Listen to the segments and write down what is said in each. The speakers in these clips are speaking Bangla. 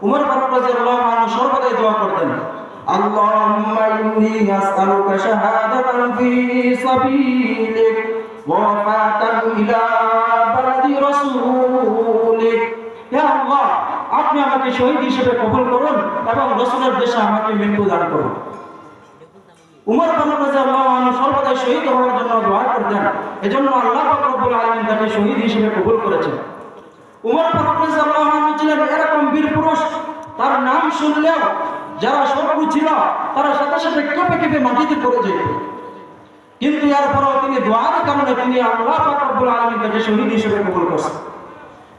উমর ফারুক রাদিয়াল্লাহু আনহু সর্বদাই দোয়া করতেন, আল্লাহুম্মা ইন্নী আসআলুকা শাহাদাতান ফি সাবিলিক ওয়া ওয়াফাতান ইলা বালাদি রাসূলিক। হে আল্লাহ, আপনি আমাকে শহীদ হিসেবে কবুল করুন এবং রাসূলের দেশে আমাকে মৃত্যু দান করুন। উমর ফারুক রাদিয়াল্লাহু আনহু সর্বদা শহীদ হওয়ার জন্য দোয়া করতেন, এজন্য আল্লাহ পাক রব্বুল আলামিন তাকে শহীদ হিসেবে কবুল করেছেন। উমর ফারুক রাদিয়াল্লাহু আনহু ছিলেন এরকম বীর পুরুষ, তার নাম শুনলেও যারা শত্রু ছিল তারা সাথে সাথে কেঁপে কেঁপে মাটিতে পড়ে যেত, কিন্তু এরপরও তিনি দোয়ার কারণে তিনি আল্লাহ পাক রব্বুল আলামিন তাকে শহীদ হিসেবে কবুল করেছেন।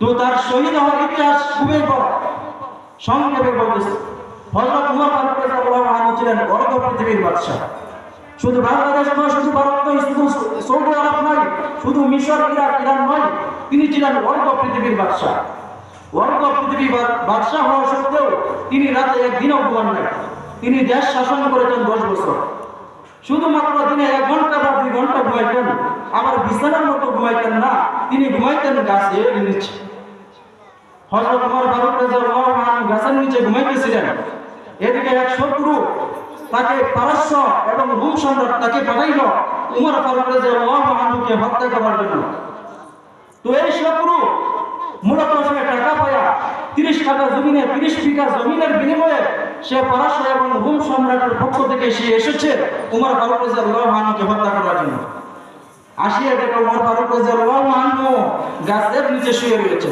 তো তার শহীদ হওয়ার ইতিহাস খুবই বড়, সংক্ষেপে বলতেছে, হযরত উমর ফারুক রাদিয়াল্লাহু আনহু ছিলেন অর্ধ পৃথিবীর বাদশা। শুধু বাংলাদেশ নয়, শুধু ভারত নয়, শুধু সৌদি আরব নয়, শুধু মিশর, ইরাক, ইরান নয়, তিনি ছিলেন অর্ধ পৃথিবীর বাদশা। অর্ধ পৃথিবীর বাদশা হওয়া সত্ত্বেও তিনি রাতে একদিনও ঘুমান নাই। তিনি দেশ শাসন করেছেন 10 বছর। শুধুমাত্র দিনে 1 ঘন্টা বা 2 ঘন্টা ঘুমাইতেন, আবার বিছানার মতো ঘুমাইতেন না, তিনি ঘুমাইতেন গাছের নিচে। হযরত উমর ফারুক রাদিয়াল্লাহু আনহু গাছের নিচে ঘুমাইতেছিলেন, এদিকে এক শত্রু তাকে পারস্য এবং রোম সম্রাট তাকে পাঠাইল উমর ফারুক রাদিয়াল্লাহু আনহুকে হত্যা করার জন্য। তো এই শত্রু মূলত সে টাকা পায়া 30 কাঠা জমিনে 30 বিঘা জমিনের বিনিময়ে সে পারস্য এবং রোম সম্রাটের পক্ষ থেকে সে এসেছে উমর ফারুক রাদিয়াল্লাহু আনহুকে হত্যা করার জন্য। আসিয়া দেখো উমর ফারুক রাদিয়াল্লাহু আনহু গাছের নিচে শুয়ে রয়েছে।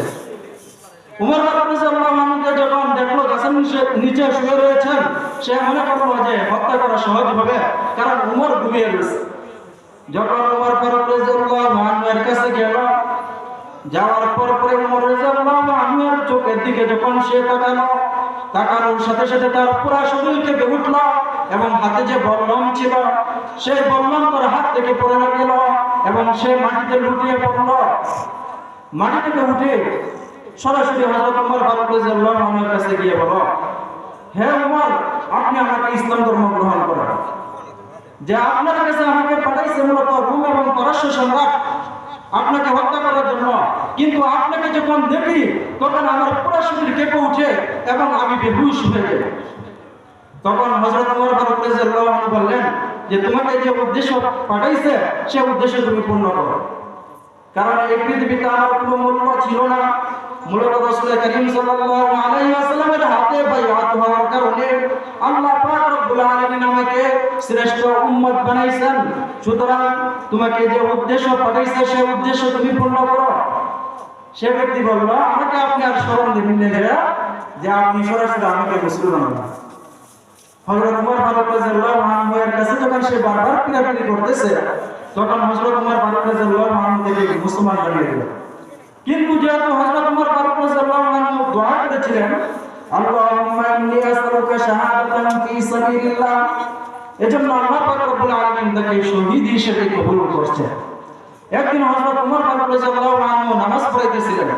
উমর ফারুক রাদিয়াল্লাহু আনহুকে যখন দেখলো গাছের নিচে শুয়ে রয়েছেন, সে মনে করলো যে হত্যা করা সহজ হবে, কারণ উমর ঘুমিয়ে রয়েছে। যখন উমর ফারুক রাদিয়াল্লাহু আনহু এর কাছে গেল, যাওয়ার পরে উমর রাদিয়াল্লাহু আনহুর চোখের দিকে যখন সে তাকানোর সাথে সাথে তার পুরো শরীর কেঁপে উঠল এবং হাতে যে বল্লম ছিল সেই বল্লম তার হাত থেকে পড়ে গেল এবং সে মাটিতে লুটিয়ে পড়ল। মাটি থেকে উঠে সরাসরি হযরত উমর ফারুক রাদিয়াল্লাহু আনহুর কাছে গিয়ে বলল, হে উমর, আপনি আমাকে ইসলাম ধর্ম গ্রহণ করেন। যে আপনার কাছে আমাকে পাঠাইছে মূলত রোম এবং পারস্য সম্রাট আপনাকে হত্যা করার জন্য, কিন্তু আপনাকে যখন দেখি তখন আমার পুরো শরীর কেঁপে উঠে এবং আমি বেহুশ হয়ে যাই। তখন হযরত উমর ফারুক রাদিয়াল্লাহু আনহু বললেন যে তোমাকে যে উদ্দেশ্য পাঠাইছে সে উদ্দেশ্য তুমি পূর্ণ করো, কারণ এই পৃথিবীতে আমার কোনো মূল্য ছিল না। মূলত রাসূল করিম সাল্লাল্লাহু আলাইহি ওয়াসাল্লামের হাতে বাইআত হওয়ার কারণে আল্লাহ পাক রব্বুল আলামিন আমাকে শ্রেষ্ঠ উম্মত বানাইছেন। সুতরাং তোমাকে যে উদ্দেশ্য পাঠাইছে সেই উদ্দেশ্য তুমি পূর্ণ করো। সে ব্যক্তি বলল, আমাকে আপনি আর স্মরণ দিবেন না যে আপনি সরাসরি আমাকে মুসলমান বানান। হযরত উমর ফারুক রাদিয়াল্লাহু আনহু এর কাছে যখন সে বারবার পিরাপিরি করতেছে, তখন হযরত উমর ফারুক রাদিয়াল্লাহু আনহু থেকে মুসলমান বানিয়ে দিল। কিন্তু যেহেতু হযরত উমর ফারুক রাদিয়াল্লাহু আনহু দোয়া করেছিলেন, আল্লাহুম্মা ইন্নী আসআলুকা শাহাদাতান ফি সাবিলিল্লাহ, এজন্য আল্লাহ পাক রব্বুল আলামিন তাকে শহীদ হিসেবে কবুল করেছেন। একদিন হযরত উমর ফারুক রাদিয়াল্লাহু আনহু নামাজ পড়াইতেছিলেন,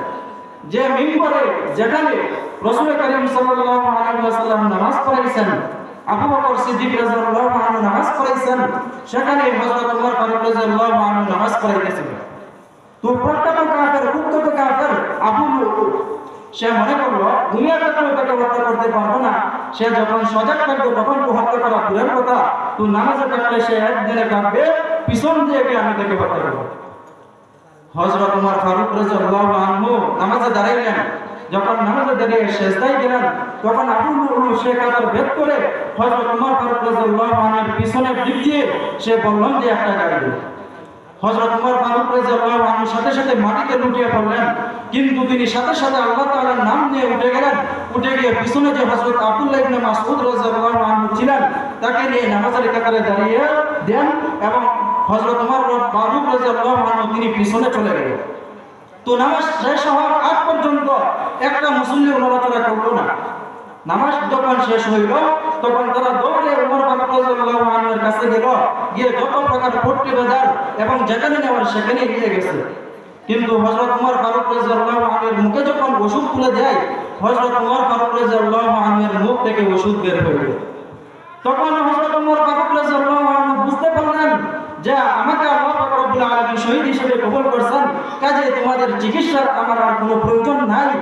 যে মিম্বরে যেখানে রাসূল করিম সাল্লাল্লাহু আলাইহি ওয়াসাল্লাম নামাজ পড়াইছেন, আবু বকর সিদ্দিক রাদিয়াল্লাহু আনহু নামাজ পড়াইছেন, সেখানে হযরত উমর ফারুক রাদিয়াল্লাহু আনহু নামাজ পড়াইতেছিলেন। তো প্রত্যেক কাফের কুত্তত কাফের আবু লুলু সে মনে করলো দুনিয়াতে তো এটাকে হত্যা করতে পারবো না, সে যখন সজাগ থাকবে তখন তো হত্যা করা দূরের কথা, তো নামাজে থাকলে সে একদিনে কাঁদবে, পিছন দিয়ে আমি তাকে হত্যা করবো। হযরত উমর ফারুক রাদিয়াল্লাহু আনহু নামাজে দাঁড়াইলেন, যখন নামাজে দাঁড়িয়ে সেজদায় গেলেন, তখন আবু লুলু সে কাতার ভেদ করে হযরত উমর ফারুক রাদিয়াল্লাহু আনহুর পিছনের দিক দিয়ে সে বললেন যে একটা গাড়ি দিল। হযরত উমর ফারুক রাদিয়াল্লাহু আনহু সাথে সাথে মাটিতে লুটিয়ে পড়লেন, কিন্তু তিনি সাথে সাথে আল্লাহ তাআলার নাম নিয়ে উঠে গেলেন। উঠে গিয়ে পিছনে যে হযরত আব্দুল্লাহ ইবনে মাসউদ রাদিয়াল্লাহু আনহু ছিলেন তাকে নিয়ে নামাজের কাতারে দাঁড়িয়ে দেন এবং হযরত উমর ফারুক রাদিয়াল্লাহু আনহু তিনি পিছনে চলে গেলেন। তো নামাজ শেষ হওয়ার আগ পর্যন্ত একটা মুসল্লি নড়াচড়া করলো না। নামাজ যখন শেষ হইল তখন তারা দৌড়ে উমর ফারুক রাদিয়াল্লাহু আনহুর কাছে গেল, গিয়ে যত প্রকার পট্টি বাজার এবং যেখানে নেওয়ার সেখানে নিয়ে গেছে। কিন্তু হযরত উমর ফারুক রাদিয়াল্লাহু আনহুর মুখে যখন ওষুধ তুলে দেয়, হযরত উমর ফারুক রাদিয়াল্লাহু আনহুর মুখ থেকে ওষুধ বের হয়ে গেল। তখন হযরত উমর ফারুক রাদিয়াল্লাহু আনহু বুঝতে পারলেন যে আমাকে আল্লাহ পাক রব্বুল আলামিন শহীদ হিসেবে কবুল করেছেন, কাজে তোমাদের চিকিৎসার আমার আর কোনো প্রয়োজন নাই,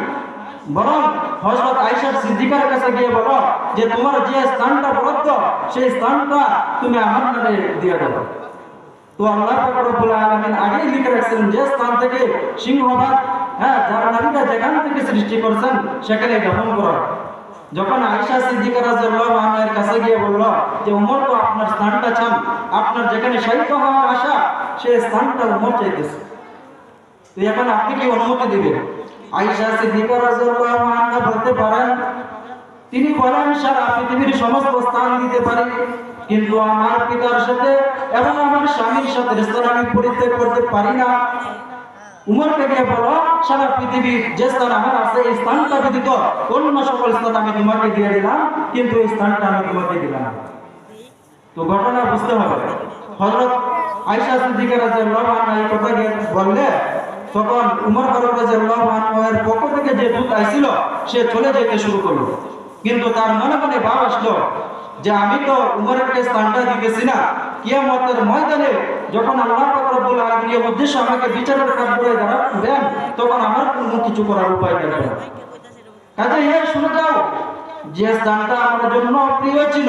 বরং হযরত আয়েশা সিদ্দিকার কাছে গিয়ে বলো যে তোমার যে স্থানটা বরাদ্দ সেই স্থানটা তুমি আমার নামে দিয়ে দাও। তো আল্লাহ পাক রব্বুল আলামিন আগেই লিখে রাখছেন যে স্থান থেকে সিংহভাগ যারা নবীরা যেখান থেকে সৃষ্টি করেছেন সেখানে দাফন করা। যখন আয়েশা সিদ্দিকা রাদিয়াল্লাহু আনহার কাছে গিয়ে বলল যে ওমর তো আপনার স্থানটা চান, আপনার যেখানে শায়িত হওয়ার আশা সেই স্থানটা ওমর চাইতেছে, তো এখন আপনি কি অনুমতি দিবেন? আয়েশা সিদ্দিকা রাদিয়াল্লাহু আনহা বলতে পারেন, তিনি বলেন সারা পৃথিবীর সমস্ত স্থান দিতে পারি, কিন্তু আমার পিতার সাথে এবং আমার স্বামীর সাথে স্থান আমি পরিত্যাগ করতে পারি না। উমরকে গিয়ে বলো সারা পৃথিবীর যে স্থান আমার আছে এই স্থানটা ব্যতীত অন্য সকল স্থান আমি তোমাকে দিয়ে দিলাম, কিন্তু এই স্থানটা আমি তোমাকে দিলাম না। তো ঘটনা বুঝতে হবে। হযরত আয়েশা সিদ্দিকা রাদিয়াল্লাহু আনহা এই কথা বললে তখন উমর ফারুক রাদিয়াল্লাহু আনহু এর পক্ষ থেকে যে দূত আইছিল সে চলে যেতে শুরু করলো, কিন্তু তার মনে মনে ভাব আসলো যে আমি তো উমরকে স্থানটা দিতেছি না, কিয়ামতের ময়দানে যখন আল্লাহ পাক রব্বুল আলামিনের উদ্দেশ্যে আমাকে বিচারের কাঠগড়ায় দাঁড়াবেন তখন আমার কোনো কিছু করার উপায় থাকবে না। কাজে শুনে যাও, যে স্থানটা আমার জন্য প্রিয় ছিল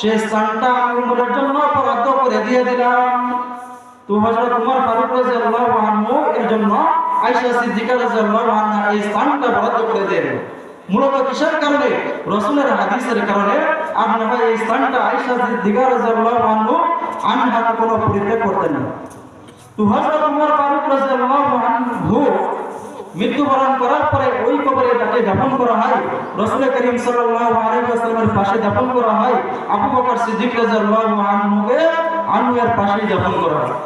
সেই স্থানটা আমি উমরের জন্য বরাদ্দ করে দিয়ে দিলাম। তো হযরত উমর ফারুক রাদিয়াল্লাহু আনহু এর জন্য আয়েশা সিদ্দিকা রাদিয়াল্লাহু আনহা এই স্থানটা বরাদ্দ করে দেন। মূলত কিসের কারণে? রাসূলের হাদিসের কারণে। আপনারা এই স্থানটা আয়েশা সিদ্দিকা রাদিয়াল্লাহু আনহা কোনো পরিত্যাগ করতেন না। তো হযরত উমর ফারুক রাদিয়াল্লাহু আনহু মৃত্যুবরণ করার পরে ওই কবরে তাকে দাফন করা হয়, রাসূল করিম সাল্লাল্লাহু আলাইহি ওয়াসাল্লামের পাশে দাফন করা হয়, আবু বকর সিদ্দিক রাদিয়াল্লাহু আনহু এর পাশে দাফন করা হয়।